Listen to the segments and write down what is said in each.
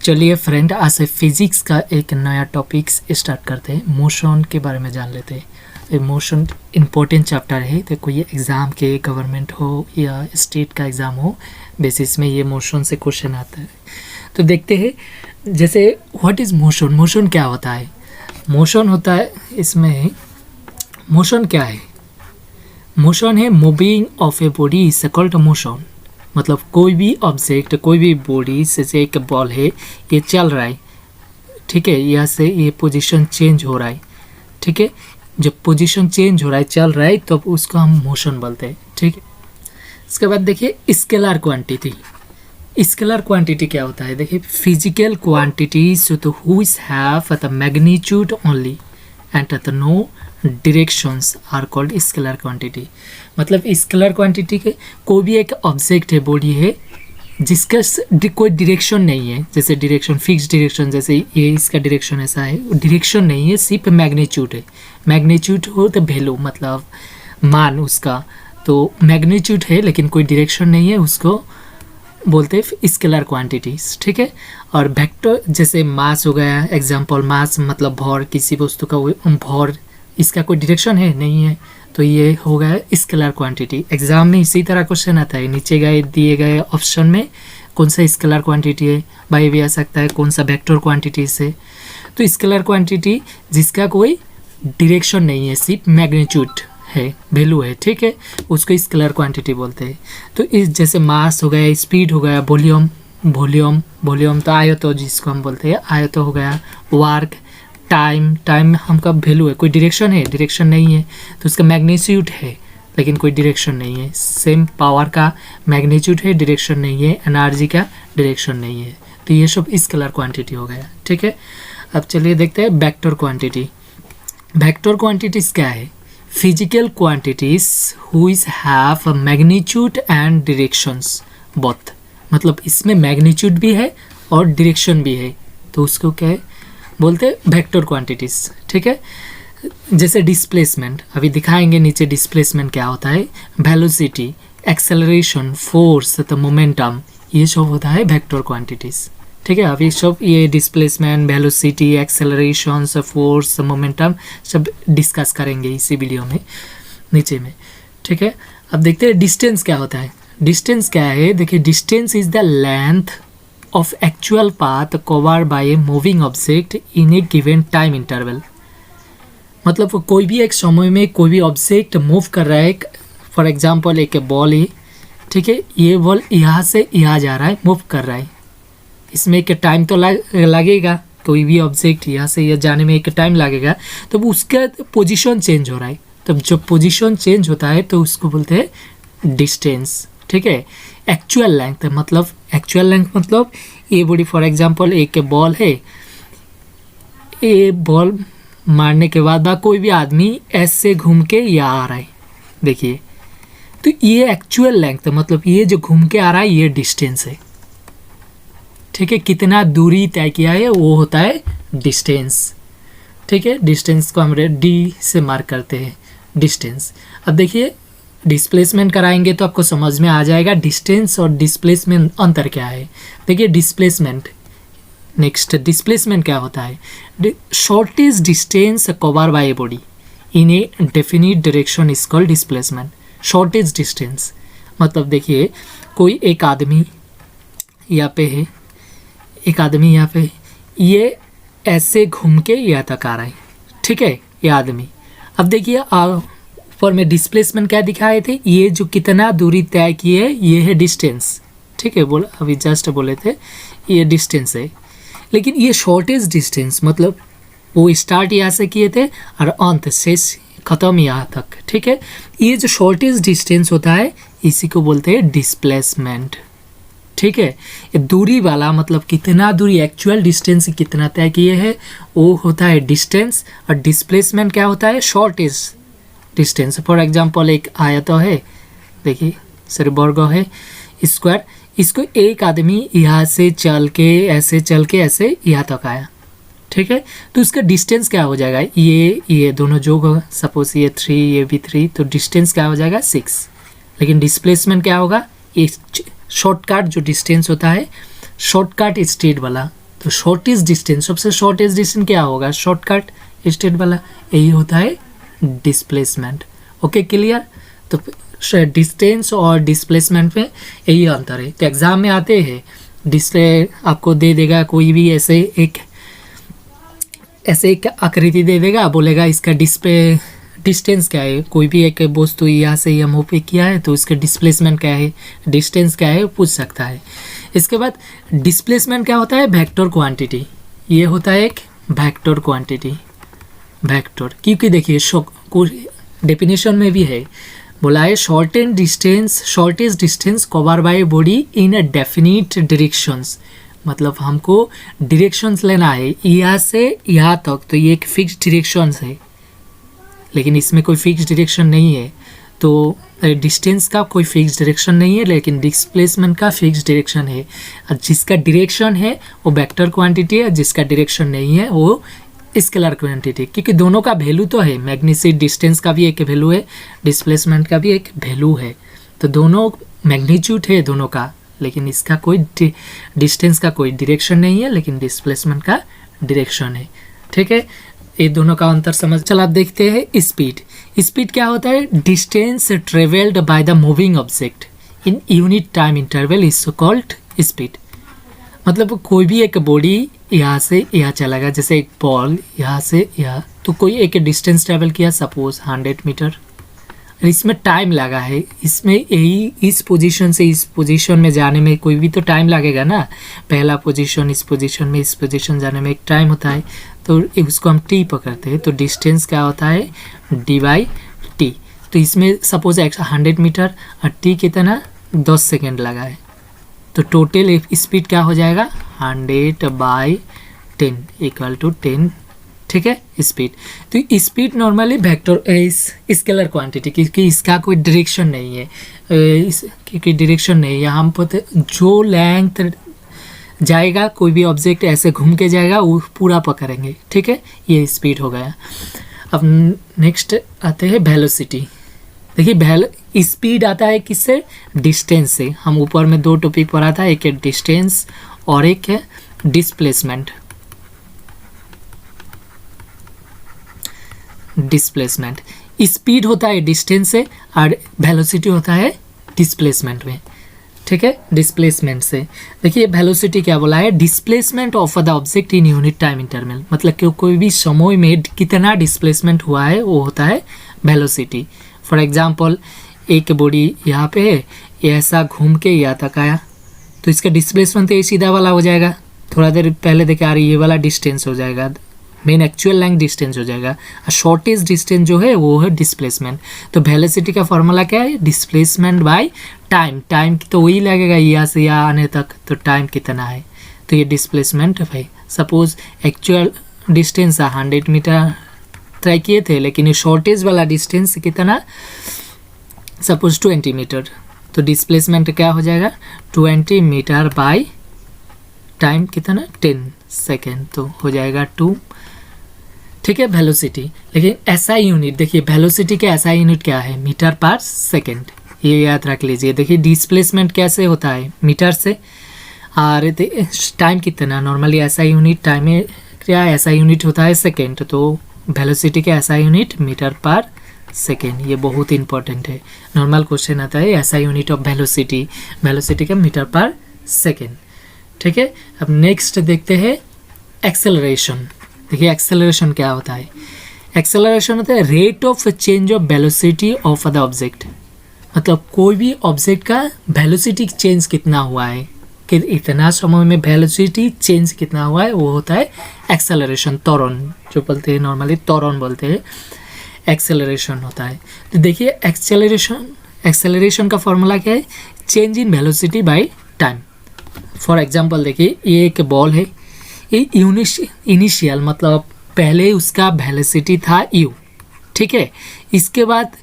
चलिए फ्रेंड, आज से फिजिक्स का एक नया टॉपिक स्टार्ट करते हैं। मोशन के बारे में जान लेते हैं। ये मोशन इम्पोर्टेंट चैप्टर है। देखो, ये एग्ज़ाम के गवर्नमेंट हो या स्टेट का एग्ज़ाम हो, बेसिस में ये मोशन से क्वेश्चन आता है। तो देखते हैं, जैसे व्हाट इज़ मोशन। मोशन क्या होता है? मोशन होता है, इसमें मोशन क्या है? मोशन है moving of a body is called motion. मतलब कोई भी ऑब्जेक्ट, कोई भी बॉडी, जैसे एक बॉल है, ये चल रहा है, ठीक है, यहाँ से ये पोजीशन चेंज हो रहा है, ठीक है। जब पोजीशन चेंज हो रहा है, चल रहा है, तो उसको हम मोशन बोलते हैं, ठीक है। इसके बाद देखिए स्केलर क्वांटिटी। स्केलर क्वांटिटी क्या होता है? देखिए, फिजिकल क्वांटिटीज तो which have the magnitude only and the no directions are called scalar quantity. मतलब स्केलर क्वांटिटी के कोई भी एक ऑब्जेक्ट है, बॉडी है, जिसका कोई डायरेक्शन नहीं है। जैसे डायरेक्शन, फिक्स डायरेक्शन, जैसे ये इसका डायरेक्शन ऐसा है, डायरेक्शन नहीं है, सिर्फ मैग्नीट्यूड है। मैग्नीट्यूड हो तो वैल्यू, मतलब मान उसका, तो मैग्नीट्यूड है लेकिन कोई डायरेक्शन नहीं है, उसको बोलते हैं स्केलर क्वांटिटीज, ठीक है। और वेक्टर, जैसे मास हो गया, एग्जांपल मास मतलब भर, किसी वस्तु का भर, इसका कोई डायरेक्शन है नहीं है, तो ये हो गया स्केलर क्वांटिटी। एग्जाम में इसी तरह क्वेश्चन आता है, नीचे गए दिए गए ऑप्शन में कौन सा स्केलर क्वांटिटी है, बाई भी आ सकता है कौन सा वेक्टर क्वांटिटी से। तो स्केलर क्वांटिटी जिसका कोई डायरेक्शन नहीं है, सिर्फ मैग्नीट्यूड है, वैल्यू है, ठीक है, उसको स्केलर क्वांटिटी बोलते हैं। तो इस जैसे मास हो गया, स्पीड हो गया, वॉल्यूम, वॉल्यूम तो आयतो जिसको हम बोलते हैं, आयतो हो गया, वर्क, टाइम हमका वैल्यू है, कोई डायरेक्शन है, डायरेक्शन नहीं है, तो उसका मैग्नीट्यूड है लेकिन कोई डायरेक्शन नहीं है। सेम पावर का मैग्नीट्यूड है, डायरेक्शन नहीं है, एनर्जी का डायरेक्शन नहीं है। तो ये सब स्केलर क्वांटिटी हो गया, ठीक है। अब चलिए देखते हैं वेक्टर क्वांटिटी। वेक्टर क्वांटिटीज क्या है? Physical quantities which have magnitude and directions both. मतलब इसमें मैग्नीट्यूड भी है और डायरेक्शन भी है, तो उसको क्या है बोलते हैं? वेक्टर क्वांटिटीज, ठीक है। जैसे डिस्प्लेसमेंट, अभी दिखाएंगे नीचे डिस्प्लेसमेंट क्या होता है। वेलोसिटी, एक्सेलरेशन, फोर्स, तो मोमेंटम, ये सब होता है वेक्टर क्वांटिटीज, ठीक है। अभी सब ये displacement, velocity, acceleration, force, momentum सब डिस्कस करेंगे इसी वीडियो में नीचे में, ठीक है। अब देखते हैं डिस्टेंस क्या होता है। डिस्टेंस क्या है? देखिए, distance is the length of actual path covered by a moving object in a given time interval। मतलब कोई भी एक समय में कोई भी ऑब्जेक्ट मूव कर रहा है। फॉर एग्जांपल एक बॉल है, ठीक है, ये बॉल यहाँ से यहाँ जा रहा है, मूव कर रहा है, इसमें एक टाइम तो लगेगा। कोई भी ऑब्जेक्ट यहाँ से यहाँ जाने में एक टाइम लगेगा, तो उसका पोजीशन चेंज हो रहा है। तब जब पोजीशन चेंज होता है तो उसको बोलते हैं डिस्टेंस, ठीक है। एक्चुअल लेंथ मतलब ये बॉडी, फॉर एग्जांपल एक बॉल है, ये बॉल मारने के बाद कोई भी आदमी ऐसे घूम के यहाँ आ रहा है, देखिए, तो ये एक्चुअल लेंथ, मतलब ये जो घूम के आ रहा है ये डिस्टेंस है, ठीक है। कितना दूरी तय किया है वो होता है डिस्टेंस, ठीक है। डिस्टेंस को हम डी से मार्क करते हैं, डिस्टेंस। अब देखिए डिस्प्लेसमेंट कराएंगे तो आपको समझ में आ जाएगा डिस्टेंस और डिस्प्लेसमेंट अंतर क्या है। देखिए डिस्प्लेसमेंट, नेक्स्ट डिस्प्लेसमेंट क्या होता है? Shortest distance cover by a body in A definite direction is called displacement. Shortest distance मतलब देखिए, कोई एक आदमी यहाँ पे है, एक आदमी यहाँ पे, ये ऐसे घूम के यहाँ तक आ रहा है, ठीक है, ये आदमी। अब देखिए ऊपर में डिस्प्लेसमेंट क्या दिखाए थे, ये जो कितना दूरी तय की है ये है डिस्टेंस, ठीक है। बोल अभी जस्ट बोले थे ये डिस्टेंस है, लेकिन ये शॉर्टेस्ट डिस्टेंस मतलब वो स्टार्ट यहाँ से किए थे और अंत शेष खत्म यहाँ तक, ठीक है। ये जो शॉर्टेस्ट डिस्टेंस होता है इसी को बोलते हैं डिस्प्लेसमेंट, ठीक है। ये दूरी वाला मतलब कितना दूरी, एक्चुअल डिस्टेंस कितना तय किए है वो होता है डिस्टेंस, और डिस्प्लेसमेंट क्या होता है? Shortest distance. फॉर एग्जांपल एक आयत है, देखिए सॉरी वर्ग है, स्क्वायर, इसको एक आदमी यहाँ से चल के ऐसे यहाँ तक आया, ठीक है, तो उसका डिस्टेंस क्या हो जाएगा? ये दोनों जोग होगा, सपोज ये 3 ये भी 3, तो डिस्टेंस क्या हो जाएगा? 6। लेकिन डिस्प्लेसमेंट क्या होगा? ये शॉर्टकट जो डिस्टेंस होता है, शॉर्टकट स्ट्रेट वाला, तो शॉर्टेस्ट डिस्टेंस, सबसे शॉर्टेस्ट डिस्टेंस क्या होगा, शॉर्टकट स्टेट वाला, यही होता है डिस्प्लेसमेंट। Okay clear. तो डिस्टेंस और डिस्प्लेसमेंट में यही अंतर है। तो एग्जाम में आते हैं डिस्प्ले आपको दे देगा कोई भी ऐसे एक आकृति दे देगा, बोलेगा इसका डिस्टेंस क्या है, कोई भी एक वस्तु यहाँ से यहाँ मूव किया है तो इसका डिस्प्लेसमेंट क्या है, डिस्टेंस क्या है, पूछ सकता है। इसके बाद डिस्प्लेसमेंट क्या होता है, वेक्टर क्वांटिटी। ये होता है एक वेक्टर क्वांटिटी, वेक्टर, क्योंकि देखिए डेफिनेशन में भी है, बोला है shortest distance cover by body in a definite directions. मतलब हमको डायरेक्शंस लेना है यहाँ से यहाँ तक, तो ये एक फिक्स डायरेक्शंस है, लेकिन इसमें कोई फिक्स डायरेक्शन नहीं है। तो डिस्टेंस का कोई फिक्स डायरेक्शन नहीं है, लेकिन डिस्प्लेसमेंट का फिक्स डायरेक्शन है। जिसका डायरेक्शन है वो वेक्टर क्वांटिटी है, जिसका डायरेक्शन नहीं है वो स्केलर क्वांटिटी, क्योंकि दोनों का वैल्यू तो है, मैग्नीट्यूड डिस्टेंस का भी एक वैल्यू है, डिस्प्लेसमेंट का भी एक वैल्यू है। तो दोनों मैग्नीट्यूड है दोनों का, लेकिन इसका कोई डिस्टेंस का कोई डायरेक्शन नहीं है, लेकिन डिस्प्लेसमेंट का डायरेक्शन है। ठीक है, ये दोनों का अंतर समझ। चल आप देखते हैं स्पीड। स्पीड क्या होता है, distance travelled by the moving object in unit time interval is called speed. मतलब कोई भी एक बॉडी यहाँ से यहाँ चला गया, जैसे एक बॉल यहाँ से यहाँ, तो कोई एक डिस्टेंस ट्रेवल किया सपोज 100 मीटर, इसमें टाइम लगा है, इसमें यही इस पोजीशन से इस पोजीशन में जाने में कोई भी तो टाइम लगेगा ना, पहला पोजीशन इस पोजीशन में इस पोजीशन जाने में एक टाइम होता है, तो उसको हम टी पकड़ते हैं। तो डिस्टेंस क्या होता है, डी बाई टी। तो इसमें सपोज 100 मीटर और टी कितना 10 सेकेंड लगा है, तो टोटल स्पीड क्या हो जाएगा 100/10 इक्वल टू 10। ठीक है, स्पीड। तो speed normally vector scalar quantity, क्योंकि इसका कोई डायरेक्शन नहीं है, क्योंकि डायरेक्शन नहीं है, हम पता जो लेंथ जाएगा कोई भी ऑब्जेक्ट ऐसे घूम के जाएगा वो पूरा पकड़ेंगे। ठीक है, ये स्पीड हो गया। अब नेक्स्ट आते हैं वेलोसिटी। देखिए स्पीड आता है किससे, डिस्टेंस से। हम ऊपर में 2 टॉपिक पढ़ा था, एक है डिस्टेंस और एक है डिस्प्लेसमेंट। डिस्प्लेसमेंट स्पीड होता है डिस्टेंस से और वेलोसिटी होता है डिस्प्लेसमेंट में। ठीक है, डिस्प्लेसमेंट से। देखिए वेलोसिटी क्या बोला है, displacement of the object in unit time interval. मतलब कि कोई भी समय में कितना डिस्प्लेसमेंट हुआ है वो होता है वेलोसिटी। फॉर एग्जांपल एक बॉडी यहाँ पे है, ये ऐसा घूम के यहाँ तक आया, तो इसका डिस्प्लेसमेंट तो ये सीधा वाला हो जाएगा, थोड़ा देर पहले देखे आ रही ये वाला डिस्टेंस हो जाएगा, मेन एक्चुअल लेंथ डिस्टेंस हो जाएगा। शॉर्टेस्ट डिस्टेंस जो है वो है डिस्प्लेसमेंट। तो वेलोसिटी का फॉर्मूला क्या है, डिस्प्लेसमेंट बाय टाइम। टाइम तो वही लगेगा यहाँ से यहाँ आने तक, तो टाइम कितना है, तो ये डिस्प्लेसमेंट है भाई। Suppose actual distance 100 metre try किए थे, लेकिन ये शॉर्टेज वाला डिस्टेंस कितना, सपोज 20 मीटर, तो डिस्प्लेसमेंट क्या हो जाएगा 20 मीटर बाय टाइम कितना 10 सेकेंड, तो हो जाएगा 2। ठीक है, वेलोसिटी। लेकिन एसआई यूनिट देखिए, वेलोसिटी के एसआई यूनिट क्या है, मीटर पर सेकेंड, ये याद रख लीजिए। देखिए डिस्प्लेसमेंट कैसे होता है, मीटर से, और टाइम कितना, नॉर्मली एसआई यूनिट टाइम में क्या एसआई यूनिट होता है सेकेंड, तो वेलोसिटी के एसआई यूनिट मीटर पर सेकेंड। ये बहुत इंपॉर्टेंट है, नॉर्मल क्वेश्चन आता है SI unit of velocity, velocity का मीटर पर सेकेंड। ठीक है, अब नेक्स्ट देखते हैं एक्सेलरेशन। देखिए एक्सेलरेशन क्या होता है, एक्सेलरेशन होता है rate of change of velocity of the object. मतलब कोई भी ऑब्जेक्ट का वेलोसिटी चेंज कितना हुआ है, कि इतना समय में वेलोसिटी चेंज कितना हुआ है, वो होता है एक्सेलरेशन, त्वरण जो बोलते हैं, नॉर्मली त्वरण बोलते हैं, एक्सेलरेशन होता है। तो देखिए एक्सेलरेशन का फॉर्मूला क्या है, change in velocity by time. For example देखिए ये एक बॉल है, ये इनिशियल मतलब पहले उसका वेलोसिटी था u। ठीक है, इसके बाद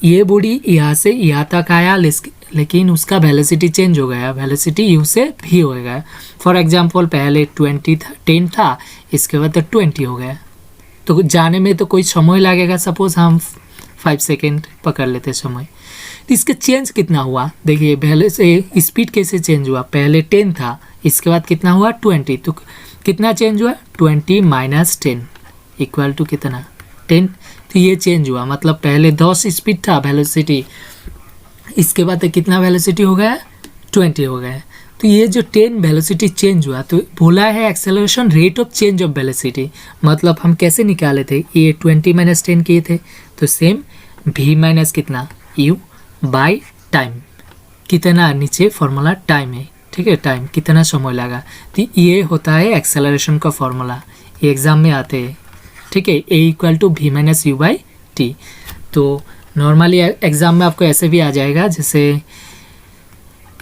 ये बॉडी यहाँ से यहाँ तक आया, लेकिन उसका वेलोसिटी चेंज हो गया, वेलोसिटी u से v हो गया। फॉर एग्जांपल पहले 10 था, इसके बाद तो 20 हो गया, तो जाने में तो कोई समय लगेगा, सपोज हम 5 सेकेंड पकड़ लेते समय, तो इसका चेंज कितना हुआ, देखिए पहले से स्पीड कैसे चेंज हुआ, पहले 10 था, इसके बाद कितना हुआ 20, तो कितना चेंज हुआ, 20 माइनस 10 इक्वल टू कितना, 10। तो ये चेंज हुआ, मतलब पहले 10 स्पीड था वेलोसिटी, इसके बाद कितना वेलोसिटी हो गया, 20 हो गया। तो ये जो 10 वेलोसिटी चेंज हुआ, तो बोला है acceleration rate of change of velocity, मतलब हम कैसे निकाले थे, ये 20 माइनस 10 किए थे, तो सेम v माइनस कितना u बाई टाइम, कितना नीचे फॉर्मूला टाइम है, ठीक है, टाइम कितना समय लगा। तो ये होता है एक्सेलरेशन का फॉर्मूला, ये एग्जाम में आते हैं, ठीक है, a equal to V minus U by T. तो नॉर्मली एग्जाम में आपको ऐसे भी आ जाएगा, जैसे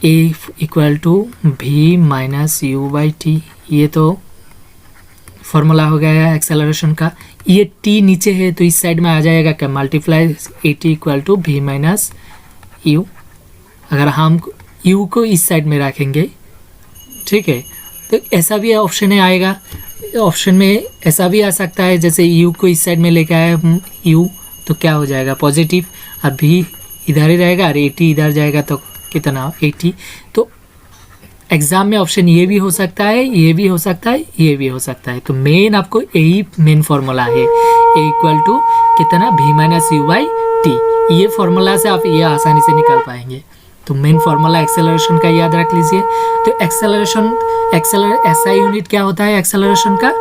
a equal to V minus U by T, ये तो फॉर्मूला हो गया है एक्सेलरेशन का। ये t नीचे है तो इस साइड में आ जाएगा क्या, multiply A T equal to V minus U. अगर हम u को इस साइड में रखेंगे, ठीक है, तो ऐसा भी ऑप्शन है आएगा, ऑप्शन में ऐसा भी आ सकता है, जैसे u को इस साइड में लेके आए u, तो क्या हो जाएगा पॉजिटिव, और v इधर ही रहेगा और 80 इधर जाएगा तो कितना 80। तो एग्ज़ाम में ऑप्शन ये भी हो सकता है, ये भी हो सकता है, ये भी हो सकता है। तो मेन आपको यही मेन फार्मूला है, ए इक्वल टू कितना V minus U by T, ये फार्मूला से आप ये आसानी से निकाल पाएंगे। तो मेन फार्मूला एक्सेलरेशन का याद रख लीजिए। तो SI यूनिट क्या होता है एक्सेलरेशन का,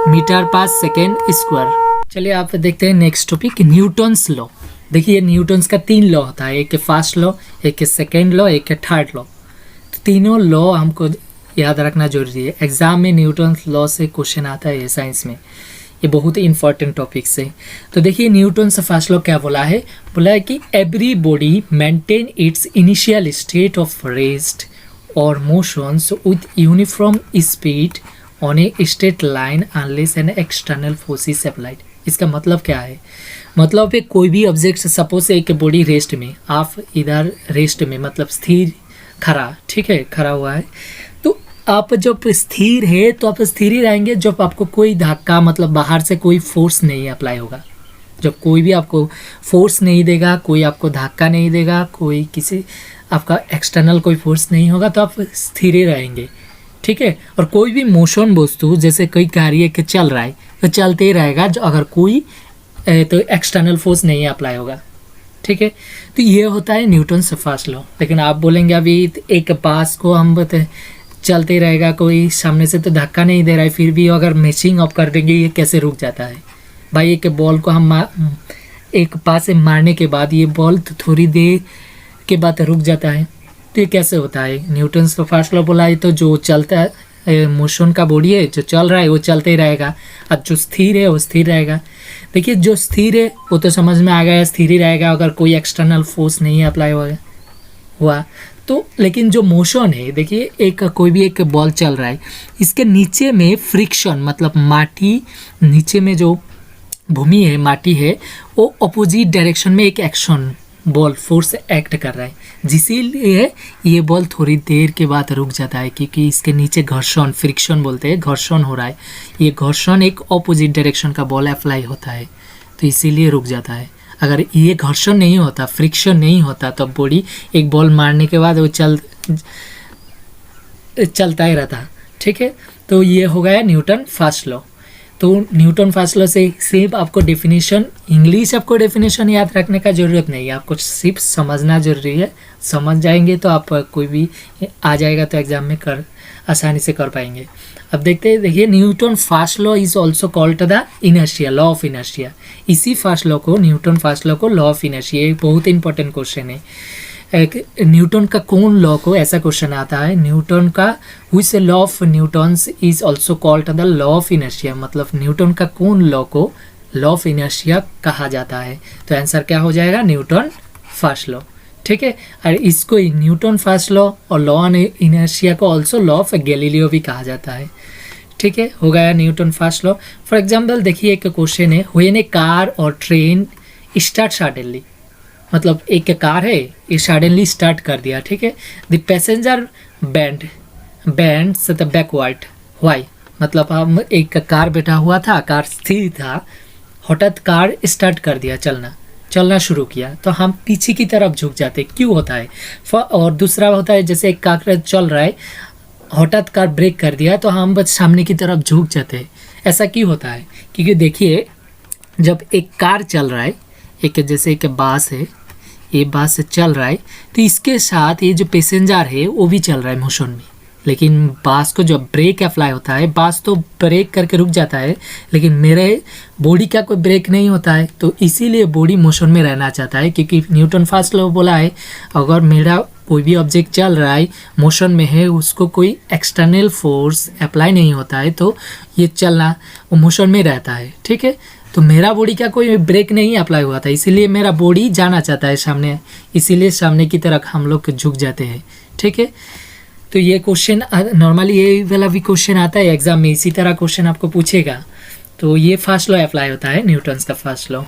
मीटर पर सेकेंड स्क्वायर। चलिए आप देखते हैं नेक्स्ट टॉपिक, न्यूटन्स लॉ। देखिए न्यूटन्स का 3 लॉ होता है, एक है फर्स्ट लॉ, एक है सेकेंड लॉ, एक है थर्ड लॉ। तो तीनों लॉ हमको याद रखना जरूरी है, एग्जाम में न्यूटन्स लॉ से क्वेश्चन आता है साइंस में, ये बहुत ही इंपॉर्टेंट टॉपिक्स है। तो देखिए न्यूटन्स फर्स्ट लॉ क्या बोला है कि every body maintain its initial state of rest और motions with uniform speed on a straight line unless an external force is applied. इसका मतलब क्या है, मतलब कोई भी ऑब्जेक्ट, सपोज एक बॉडी रेस्ट में, आप इधर रेस्ट में मतलब स्थिर खड़ा, ठीक है, खड़ा हुआ है, तो आप जब स्थिर है तो आप स्थिर ही रहेंगे जब आपको कोई धक्का, मतलब बाहर से कोई फोर्स नहीं अप्लाई होगा। जब कोई भी आपको फोर्स नहीं देगा, कोई आपको धक्का नहीं देगा, कोई किसी आपका एक्सटर्नल कोई फोर्स नहीं होगा, तो आप स्थिर ही रहेंगे, ठीक है। और कोई भी मोशन वस्तु, जैसे कोई कार्य के चल रहा है तो चलते ही रहेगा, जो अगर कोई तो एक्सटर्नल फोर्स नहीं अप्लाई होगा, ठीक है। तो ये होता है न्यूटन्स फर्स्ट लॉ। लेकिन आप बोलेंगे अभी एक पास को हम चलते रहेगा, कोई सामने से तो धक्का नहीं दे रहा है, फिर भी अगर मैचिंग अप कर देंगे ये कैसे रुक जाता है भाई। एक बॉल को हम एक पास से मारने के बाद ये बॉल तो थोड़ी देर के बाद रुक जाता है, तो ये कैसे होता है। न्यूटन्स का फर्स्ट लॉ बोला है, तो जो चलता है मोशन का बॉडी है, जो चल रहा है वो चलते ही रहेगा, और जो स्थिर है वो स्थिर रहेगा। देखिए जो स्थिर है वो तो समझ में आ गया, स्थिर ही रहेगा अगर कोई एक्सटर्नल फोर्स नहीं अप्लाई हुआ तो। लेकिन जो मोशन है, देखिए एक कोई भी एक बॉल चल रहा है, इसके नीचे में फ्रिक्शन, मतलब माटी, नीचे में जो भूमि है, माटी है, वो अपोजिट डायरेक्शन में एक एक्शन बॉल फोर्स एक्ट कर रहा है, जिसलिए ये बॉल थोड़ी देर के बाद रुक जाता है, क्योंकि इसके नीचे घर्षण, फ्रिक्शन बोलते हैं, घर्षण हो रहा है। ये घर्षण एक ऑपोजिट डायरेक्शन का बॉल अप्लाई होता है, तो इसीलिए रुक जाता है। अगर ये घर्षण नहीं होता, फ्रिक्शन नहीं होता, तो बॉडी एक बॉल मारने के बाद वो चलता ही रहता, ठीक है। तो ये हो गया न्यूटन फर्स्ट लॉ। तो न्यूटन फर्स्ट लॉ से सिर्फ आपको डेफिनेशन, इंग्लिश आपको डेफिनेशन याद रखने का ज़रूरत नहीं है, आपको सिर्फ समझना जरूरी है। समझ जाएंगे तो आप कोई भी आ जाएगा तो एग्जाम में आसानी से कर पाएंगे। अब देखते हैं, देखिए Newton first law is also called the inertia, law of inertia. इसी फर्स्ट लॉ को, न्यूटन फर्स्ट लॉ को लॉ ऑफ इनर्शिया, एक बहुत इंपॉर्टेंट क्वेश्चन है। न्यूटन का कौन लॉ को, ऐसा क्वेश्चन आता है, न्यूटन का which law of Newton's is also called the law of inertia, मतलब न्यूटन का कौन लॉ को लॉ ऑफ इनर्शिया कहा जाता है। तो आंसर क्या हो जाएगा, न्यूटन फर्स्ट लॉ, ठीक है। और इसको न्यूटन फर्स्ट लॉ और लॉ ऑन इनर्शिया को ऑल्सो लॉ ऑफ गैलीलियो भी कहा जाता है, ठीक है। हो गया Newton first law. For example देखिए एक क्वेश्चन है, व्हेन ए कार और ट्रेन स्टार्ट सडनली, मतलब एक कार है, ये सडनली स्टार्ट कर दिया, ठीक है। The passenger bend backward, why, मतलब हम एक कार बैठा हुआ था, कार स्थिर था, हठात कार स्टार्ट कर दिया, चलना शुरू किया, तो हम पीछे की तरफ झुक जाते, क्यों होता है। और दूसरा होता है, जैसे एक कार चल रहा है हठात कार ब्रेक कर दिया तो हम बस सामने की तरफ झुक जाते हैं। ऐसा क्यों होता है? क्योंकि देखिए, जब एक कार चल रहा है, एक जैसे एक बस है, ये बस चल रहा है, तो इसके साथ ये जो पैसेंजर है वो भी चल रहा है मोशन में। लेकिन बस को जब ब्रेक अप्लाई होता है, बस तो ब्रेक करके रुक जाता है, लेकिन मेरे बॉडी का कोई ब्रेक नहीं होता है, तो इसीलिए बॉडी मोशन में रहना चाहता है। क्योंकि न्यूटन फर्स्ट लॉ बोला है, अगर मेरा कोई भी ऑब्जेक्ट चल रहा है, मोशन में है, उसको कोई एक्सटर्नल फोर्स अप्लाई नहीं होता है, तो ये चलना, वो मोशन में रहता है। ठीक है, तो मेरा बॉडी का कोई ब्रेक नहीं अप्लाई हुआ था, इसीलिए मेरा बॉडी जाना चाहता है सामने, इसीलिए सामने की तरफ हम लोग झुक जाते हैं। ठीक है, तो ये क्वेश्चन नॉर्मली ये वाला भी क्वेश्चन आता है एग्जाम में, इसी तरह क्वेश्चन आपको पूछेगा। तो ये फर्स्ट लॉ अप्लाई होता है, न्यूटन्स का फर्स्ट लॉ।